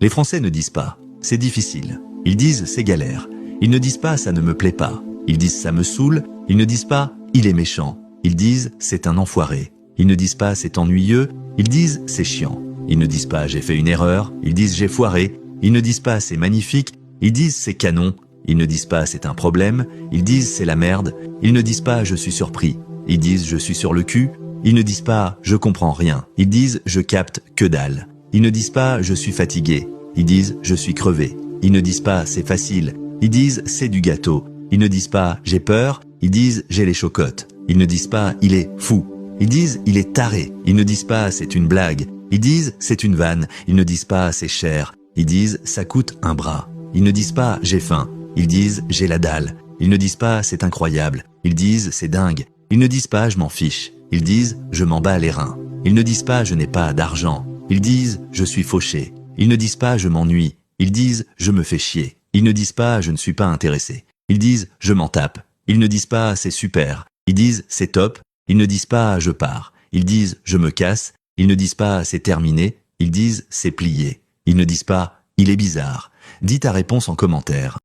Les Français ne disent pas « c'est difficile ». Ils disent « c'est galère ». Ils ne disent pas « ça ne me plaît pas ». Ils disent « ça me saoule ». Ils ne disent pas « il est méchant ». Ils disent « c'est un enfoiré ». Ils ne disent pas « c'est ennuyeux ». Ils disent « c'est chiant ». Ils ne disent pas « j'ai fait une erreur ». Ils disent « j'ai foiré ». Ils ne disent pas « c'est magnifique ». Ils disent « c'est canon ». Ils ne disent pas « c'est un problème ». Ils disent « c'est la merde ». Ils ne disent pas « je suis surpris ». Ils disent « je suis sur le cul ». Ils ne disent pas « je comprends rien ». Ils disent « je capte que dalle ». Ils ne disent pas « je suis fatigué ». Ils disent « je suis crevé ». Ils ne disent pas « c'est facile ». Ils disent « c'est du gâteau ». Ils ne disent pas « j'ai peur ». Ils disent « j'ai les chocottes ». Ils ne disent pas « il est fou ». Ils disent « il est taré ». Ils ne disent pas « c'est une blague ». Ils disent « c'est une vanne ». Ils ne disent pas « c'est cher ». Ils disent « ça coûte un bras ». Ils ne disent pas « j'ai faim ». Ils disent « j'ai la dalle ». Ils ne disent pas « c'est incroyable ». Ils disent « c'est dingue ». Ils ne disent pas « je m'en fiche ». Ils disent « je m'en bats les reins ». Ils ne disent pas « je n'ai pas d'argent ». Ils disent « je suis fauché ». Ils ne disent pas « je m'ennuie ». Ils disent « je me fais chier ». Ils ne disent pas « je ne suis pas intéressé ». Ils disent « je m'en tape ». Ils ne disent pas « c'est super ». Ils disent « c'est top ». Ils ne disent pas « je pars ». Ils disent « je me casse ». Ils ne disent pas « c'est terminé ». Ils disent « c'est plié ». Ils ne disent pas « il est bizarre ». Dis ta réponse en commentaire.